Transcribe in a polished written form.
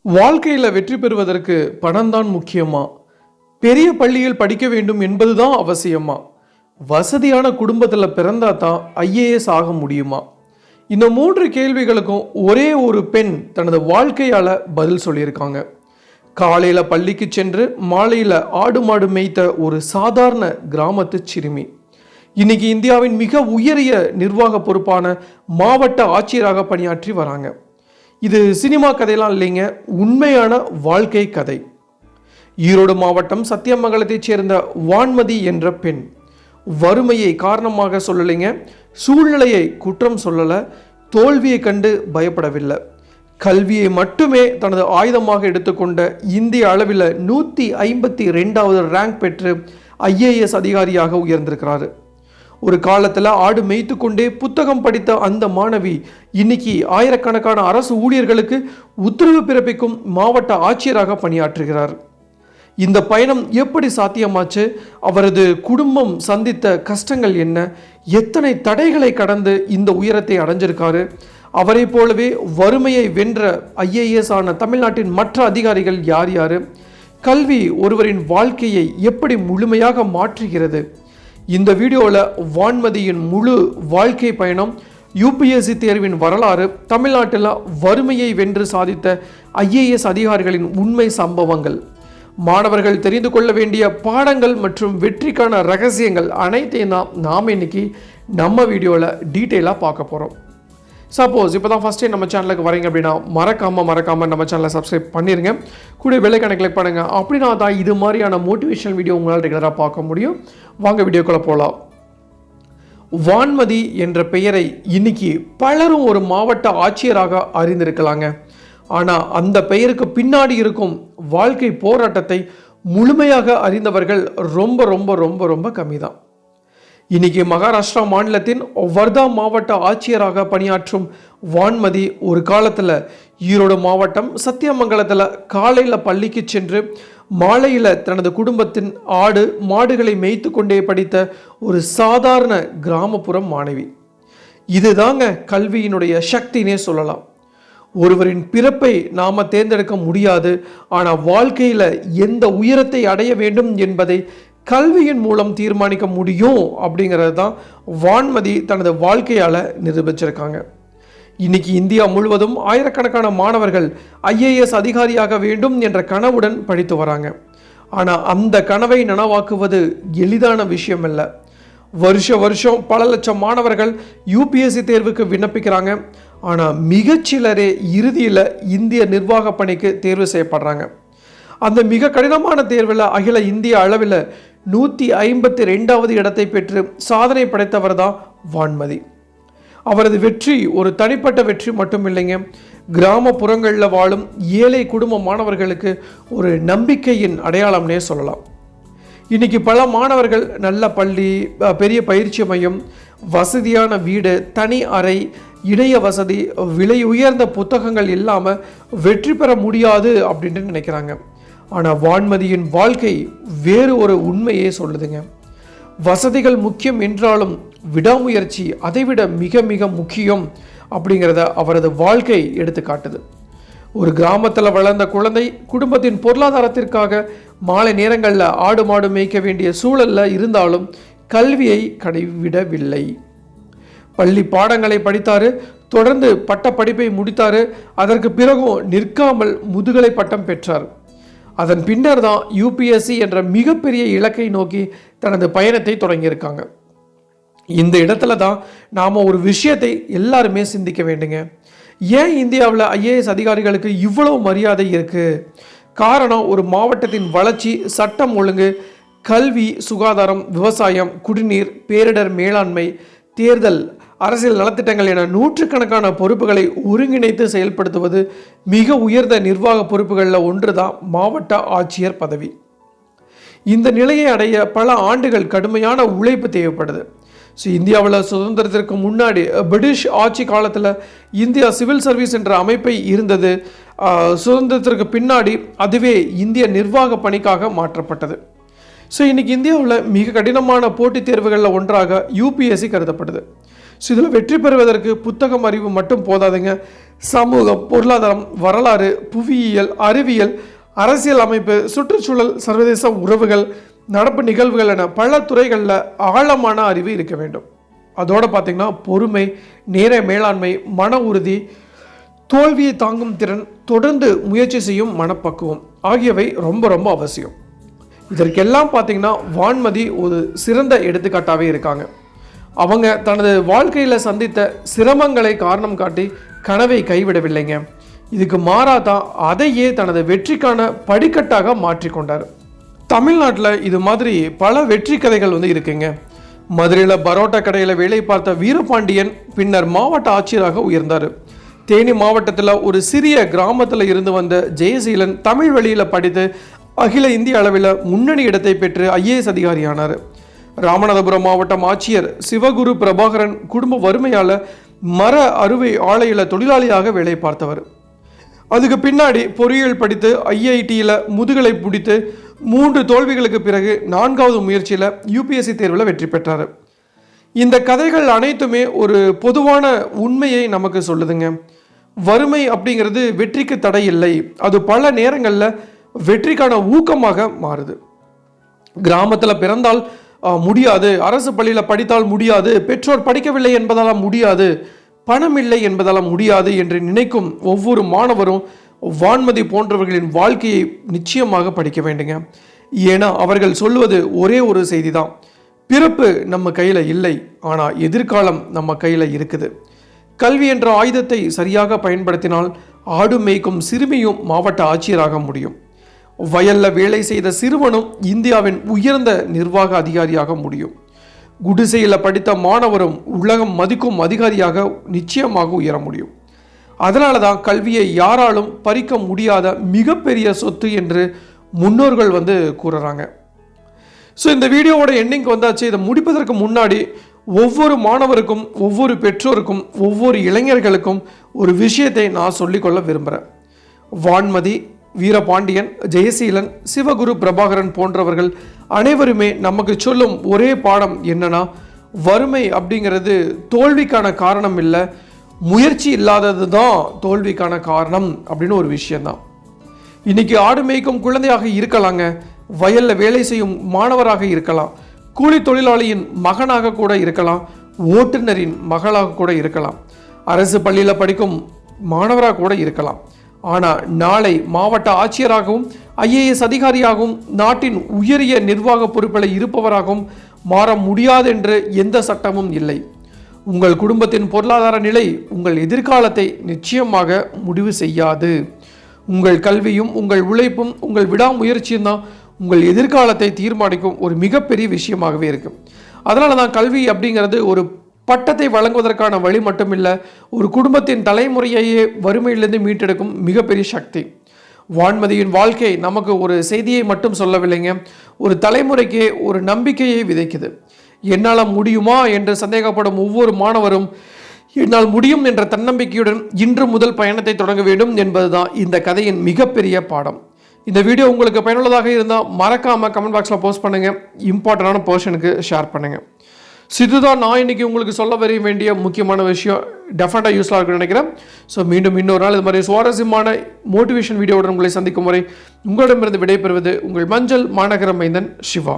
வாழ்க்கையில் வெற்றி பெறுவதற்கு பணம் தான் முக்கியமா? பெரிய பள்ளியில் படிக்க வேண்டும் என்பதுதான் அவசியமா? வசதியான குடும்பத்தில் பிறந்தா தான் ஐஏஎஸ் ஆக முடியுமா? இந்த மூன்று கேள்விகளுக்கும் ஒரே ஒரு பெண் தனது வாழ்க்கையால் பதில் சொல்லியிருக்காங்க. காலையில் பள்ளிக்கு சென்று மாலையில் ஆடு மாடு மேய்த்த ஒரு சாதாரண கிராமத்து சிறுமி இன்னைக்கு இந்தியாவின் மிக உயரிய நிர்வாக பொறுப்பான மாவட்ட ஆட்சியராக பணியாற்றி வராங்க. இது சினிமா கதையெல்லாம் இல்லைங்க, உண்மையான வாழ்க்கை கதை. ஈரோடு மாவட்டம் சத்தியமங்கலத்தைச் சேர்ந்த வான்மதி என்ற பெண் வறுமையை காரணமாக சொல்லலைங்க, சூழ்நிலையை குற்றம் சொல்லலை, தோல்வியை கண்டு பயப்படவில்லை. கல்வியை மட்டுமே தனது ஆயுதமாக எடுத்துக்கொண்ட இந்திய அளவில் 152வது ரேங்க் பெற்று ஐஏஎஸ் அதிகாரியாக உயர்ந்திருக்கிறாரு. ஒரு காலத்தில் ஆடு மேய்த்து கொண்டே புத்தகம் படித்த அந்த மாணவி இன்னைக்கு ஆயிரக்கணக்கான அரசு ஊழியர்களுக்கு உத்தரவு பிறப்பிக்கும் மாவட்ட ஆட்சியராக பணியாற்றுகிறார். இந்த பயணம் எப்படி சாத்தியமாச்சு? அவரது குடும்பம் சந்தித்த கஷ்டங்கள் என்ன? எத்தனை தடைகளை கடந்து இந்த உயரத்தை அடைஞ்சிருக்காரு? அவரை போலவே வறுமையை வென்ற ஐஏஎஸ் ஆன தமிழ்நாட்டின் மற்ற அதிகாரிகள் யார் யார்? கல்வி ஒருவரின் வாழ்க்கையை எப்படி முழுமையாக மாற்றுகிறது? இந்த வீடியோவில் வான்மதியின் முழு வாழ்க்கை பயணம், யூபிஎஸ்சி தேர்வின் வரலாறு, தமிழ்நாட்டில் வறுமையை வென்று சாதித்த ஐஏஎஸ் அதிகாரிகளின் உண்மை சம்பவங்கள், மாணவர்கள் தெரிந்து கொள்ள வேண்டிய பாடங்கள் மற்றும் வெற்றிக்கான ரகசியங்கள் அனைத்தையும் தான் நாம் இன்னைக்கு நம்ம வீடியோவில் டீட்டெயிலாக பார்க்க போகிறோம். சப்போஸ் இப்போ தான் ஃபஸ்ட் டைம் நம்ம சேனலுக்கு வரீங்க அப்படின்னா மறக்காமல் நம்ம சேனலை சப்ஸ்கிரைப் பண்ணிடுங்க, கூட பெல்லைக்கான கிளிக் பண்ணுங்கள். அப்படின்னா தான் இது மாதிரியான மோட்டிவேஷனல் வீடியோ உங்களால் ரெகுலராக பார்க்க முடியும். வாங்க வீடியோக்குள்ளே போகலாம். வான்மதி என்ற பெயரை இன்னைக்கு பலரும் ஒரு மாவட்ட ஆட்சியராக அறிந்திருக்கலாங்க. ஆனால் அந்த பெயருக்கு பின்னாடி இருக்கும் வாழ்க்கை போராட்டத்தை முழுமையாக அறிந்தவர்கள் ரொம்ப ரொம்ப ரொம்ப ரொம்ப கம்மி தான். இன்னைக்கு மகாராஷ்டிரா மாநிலத்தின் வர்தா மாவட்ட ஆட்சியராக பணியாற்றும் வான்மதி ஒரு காலத்தில் ஈரோடு மாவட்டம் சத்தியமங்கலத்தில் காலையில் பள்ளிக்கு சென்று மாலையில் தனது குடும்பத்தின் ஆடு மாடுகளை மேய்த்து கொண்டே படித்த ஒரு சாதாரண கிராமப்புற மாணவி. இதுதாங்க கல்வியினுடைய சக்தினே சொல்லலாம். ஒருவரின் பிறப்பை நாம் தேர்ந்தெடுக்க முடியாது, ஆனால் வாழ்க்கையில் எந்த உயரத்தை அடைய வேண்டும் என்பதை கல்வியின் மூலம் தீர்மானிக்க முடியும் அப்படிங்கிறது தான் வான்மதி தனது வாழ்க்கையால் நிரூபிச்சிருக்காங்க. இன்னைக்கு இந்தியா முழுவதும் ஆயிரக்கணக்கான மாணவர்கள் ஐஏஎஸ் அதிகாரியாக வேண்டும் என்ற கனவுடன் படித்து வராங்க. ஆனால் அந்த கனவை நனவாக்குவது எளிதான விஷயம் இல்லை. வருஷம் பல லட்சம் மாணவர்கள் யூபிஎஸ்சி தேர்வுக்கு விண்ணப்பிக்கிறாங்க. ஆனால் மிகச்சிலரே இறுதியில் இந்திய நிர்வாக பணிக்கு தேர்வு செய்யப்படுறாங்க. அந்த மிக கடினமான தேர்வில் அகில இந்திய அளவில் 152வது இடத்தை பெற்று சாதனை படைத்தவர் தான் வான்மதி. அவரது வெற்றி ஒரு தனிப்பட்ட வெற்றி மட்டும் இல்லைங்க, கிராமப்புறங்களில் வாழும் ஏழை குடும்ப மாணவர்களுக்கு ஒரு நம்பிக்கையின் அடையாளம்னே சொல்லலாம். இன்னைக்கு பல மாணவர்கள் நல்ல பள்ளி, பெரிய பயிற்சி மையம், வசதியான வீடு, தனி அறை, இணைய வசதி, விலை உயர்ந்த புத்தகங்கள் இல்லாமல் வெற்றி பெற முடியாது அப்படின்ட்டு நினைக்கிறாங்க. ஆனால் வான்மதியின் வாழ்க்கை வேறு ஒரு உண்மையே சொல்லுதுங்க. வசதிகள் முக்கியம் என்றாலும் விடாமுயற்சி அதைவிட மிக மிக முக்கியம் அப்படிங்கிறத அவரது வாழ்க்கை எடுத்து காட்டுது. ஒரு கிராமத்தில் வளர்ந்த குழந்தை குடும்பத்தின் பொருளாதாரத்திற்காக மாலை நேரங்களில் ஆடு மாடு மேய்க்க வேண்டிய சூழலில் இருந்தாலும் கல்வியை கைவிடவில்லை. பள்ளி பாடங்களை படித்தார், தொடர்ந்து பட்ட படிப்பை முடித்தார். அதற்கு பிறகும் நிற்காமல் முதுகலை பட்டம் பெற்றார். அதன் பின்னர் தான் யூபிஎஸ்சி என்ற மிகப்பெரிய இலக்கை நோக்கி தனது பயணத்தை தொடங்கியிருக்காங்க. இந்த இடத்துல தான் நாம் ஒரு விஷயத்தை எல்லாருமே சிந்திக்க வேண்டுங்க. ஏன் இந்தியாவில் ஐஏஎஸ் அதிகாரிகளுக்கு இவ்வளவு மரியாதை இருக்குது? காரணம் ஒரு மாவட்டத்தின் வளர்ச்சி, சட்டம் ஒழுங்கு, கல்வி, சுகாதாரம், விவசாயம், குடிநீர், பேரிடர் மேலாண்மை, தேர்தல், அரசியல் நலத்திட்டங்கள் என நூற்றுக்கணக்கான பொறுப்புகளை ஒருங்கிணைத்து செயல்படுத்துவது மிக உயர்ந்த நிர்வாக பொறுப்புகளில் ஒன்று தான் மாவட்ட ஆட்சியர் பதவி. இந்த நிலையை அடைய பல ஆண்டுகள் கடுமையான உழைப்பு தேவைப்படுது. இந்தியாவில் சுதந்திரத்திற்கு முன்னாடி பிரிட்டிஷ் ஆட்சி காலத்தில் இந்தியா சிவில் சர்வீஸ் என்ற அமைப்பை இருந்தது. சுதந்திரத்திற்கு பின்னாடி அதுவே இந்திய நிர்வாக பணிக்காக மாற்றப்பட்டது. இன்னைக்கு இந்தியாவில் மிக கடினமான போட்டித் தேர்வுகளில் ஒன்றாக யூபிஎஸ்சி கருதப்படுது. ஸோ இதில் வெற்றி பெறுவதற்கு புத்தகம் அறிவு மட்டும் போதாதுங்க. சமூகம், பொருளாதாரம், வரலாறு, புவியியல், அறிவியல், அரசியல் அமைப்பு, சுற்றுச்சூழல், சர்வதேச உறவுகள், நடப்பு நிகழ்வுகள் என பல துறைகளில் ஆழமான அறிவு இருக்க வேண்டும். அதோடு பார்த்திங்கன்னா பொறுமை, நேர மேலாண்மை, மன உறுதி, தோல்வியை தாங்கும் திறன், தொடர்ந்து முயற்சி செய்யும் மனப்பக்குவம் ஆகியவை ரொம்ப ரொம்ப அவசியம். இதற்கெல்லாம் பார்த்திங்கன்னா வான்மதி ஒரு சிறந்த எடுத்துக்காட்டாகவே இருக்காங்க. அவங்க தனது வாழ்க்கையில் சந்தித்த சிரமங்களை காரணம் காட்டி கனவை கைவிடவில்லைங்க. இதுக்கு மாறாதான் அதையே தனது வெற்றிக்கான படிக்கட்டாக மாற்றிக்கொண்டார். தமிழ்நாட்டில் இது மாதிரி பல வெற்றி கதைகள் இருக்குங்க. மதுரையில் பரோட்டா கடையில் வேலை பார்த்த வீரபாண்டியன் பின்னர் மாவட்ட ஆட்சியராக உயர்ந்தார். தேனி மாவட்டத்தில் ஒரு சிறிய கிராமத்தில் இருந்து வந்த ஜெயசீலன் தமிழ் வழியில் படித்து அகில இந்திய அளவில் முன்னணி இடத்தை பெற்று IAS அதிகாரியானார். ராமநாதபுரம் மாவட்டம் ஆட்சியர் சிவகுரு பிரபாகரன் குடும்ப வறுமையால் மர அறுவை ஆலையில் தொழிலாளியாக வேலை பார்த்தவர். அதுக்கு பின்னாடி பொறியியல் படித்து IITயில் முதுகலை பிடித்து 3 தோல்விகளுக்கு பிறகு 4வது முயற்சியில் UPSC தேர்வில் வெற்றி பெற்றார். இந்த கதைகள் அனைத்துமே ஒரு பொதுவான உண்மையை நமக்கு சொல்லுதுங்க. வறுமை அப்படிங்கிறது வெற்றிக்கு தடை இல்லை, அது பல நேரங்களில் வெற்றிக்கான ஊக்கமாக மாறுது. கிராமத்தில் பிறந்தால் முடியாது, அரசு பள்ளியில் படித்தால் முடியாது, பெற்றோர் படிக்கவில்லை என்பதால் முடியாது, பணம் இல்லை என்பதால் முடியாது என்று நினைக்கும் ஒவ்வொரு மாணவரும் வான்மதி போன்றவர்களின் வாழ்க்கையை நிச்சயமாக படிக்க வேண்டுங்க. ஏன்னா அவர்கள் சொல்வது ஒரே ஒரு செய்தி தான், பிறப்பு நம்ம கையில் இல்லை, ஆனால் எதிர்காலம் நம்ம கையில் இருக்குது. கல்வி என்ற ஆயுதத்தை சரியாக பயன்படுத்தினால் ஆடு மேய்க்கும் சிறுமியும் மாவட்ட ஆட்சியராக முடியும். வயல்ல வேலை செய்த சிறுவனும் இந்தியாவின் உயர்ந்த நிர்வாக அதிகாரியாக முடியும். குடிசையில் படித்த மாணவரும் உலகம் மதிக்கும் அதிகாரியாக நிச்சயமாக உயர முடியும். அதனால தான் கல்வியை யாராலும் பறிக்க முடியாத மிகப்பெரிய சொத்து என்று முன்னோர்கள் கூறுறாங்க. ஸோ இந்த வீடியோவோட எண்டிங் வந்தாச்சு. இதை முடிப்பதற்கு முன்னாடி ஒவ்வொரு மாணவருக்கும், ஒவ்வொரு பெற்றோருக்கும், ஒவ்வொரு இளைஞர்களுக்கும் ஒரு விஷயத்தை நான் சொல்லிக்கொள்ள விரும்புகிறேன். வான்மதி, வீரபாண்டியன், ஜெயசீலன், சிவகுரு பிரபாகரன் போன்றவர்கள் அனைவருமே நமக்கு சொல்லும் ஒரே பாடம் என்னன்னா, வறுமை அப்படிங்கிறது தோல்விக்கான காரணம் இல்லை, முயற்சி இல்லாதது தான் தோல்விக்கான காரணம் அப்படின்னு ஒரு விஷயம்தான். இன்னைக்கு ஆடு மேய்க்கும் குழந்தையாக இருக்கலாங்க, வயலில் வேலை செய்யும் மாணவராக இருக்கலாம், கூலி தொழிலாளியின் மகனாக கூட இருக்கலாம், ஓட்டுநரின் மகளாக கூட இருக்கலாம், அரசு பள்ளியில் படிக்கும் மாணவராக கூட இருக்கலாம். ஆனால் நாளை மாவட்ட ஆட்சியராகவும் IAS அதிகாரியாகவும் நாட்டின் உயரிய நிர்வாக பொறுப்பில் இருப்பவராகவும் மாற முடியாது என்று எந்த சட்டமும் இல்லை. உங்கள் குடும்பத்தின் பொருளாதார நிலை உங்கள் எதிர்காலத்தை நிச்சயமாக முடிவு செய்யாது. உங்கள் கல்வியும் உங்கள் உழைப்பும் உங்கள் விடாமுயற்சியும் தான் உங்கள் எதிர்காலத்தை தீர்மானிக்கும் ஒரு மிகப்பெரிய விஷயமாகவே இருக்குது. அதனால தான் கல்வி அப்படிங்கிறது ஒரு பட்டத்தை வழங்குவதற்கான வழி மட்டுமில்லை, ஒரு குடும்பத்தின் தலைமுறையையே வறுமையிலிருந்து மீட்டெடுக்கும் மிகப்பெரிய சக்தி. வான்மதியின் வாழ்க்கை நமக்கு ஒரு செய்தியை மட்டும் சொல்லவில்லைங்க, ஒரு தலைமுறைக்கே ஒரு நம்பிக்கையை விதைக்குது. என்னால் முடியுமா என்று சந்தேகப்படும் ஒவ்வொரு மாணவரும் என்னால் முடியும் என்ற தன்னம்பிக்கையுடன் இன்று முதல் பயணத்தை தொடங்க வேண்டும் என்பதுதான் இந்த கதையின் மிகப்பெரிய பாடம். இந்த வீடியோ உங்களுக்கு பயனுள்ளதாக இருந்தால் மறக்காமல் கமெண்ட் பாக்ஸில் போஸ்ட் பண்ணுங்கள், இம்பார்ட்டண்டான பர்சனுக்கு ஷேர் பண்ணுங்கள். இதுதான் நான் இன்னைக்கு உங்களுக்கு சொல்ல வர வேண்டிய முக்கியமான விஷயம். டெஃபினட்டாக யூஸ்ஃபுல்லாக இருக்குன்னு நினைக்கிறேன். ஸோ மீண்டும் இன்னொரு நாள் இது மாதிரி சுவாரஸ்யமான மோட்டிவேஷன் வீடியோவுடன் உங்களை சந்திக்கும் வரை உங்களிடமிருந்து விடைபெறுவது உங்கள் மஞ்சள் மாநகர மைந்தன் சிவா.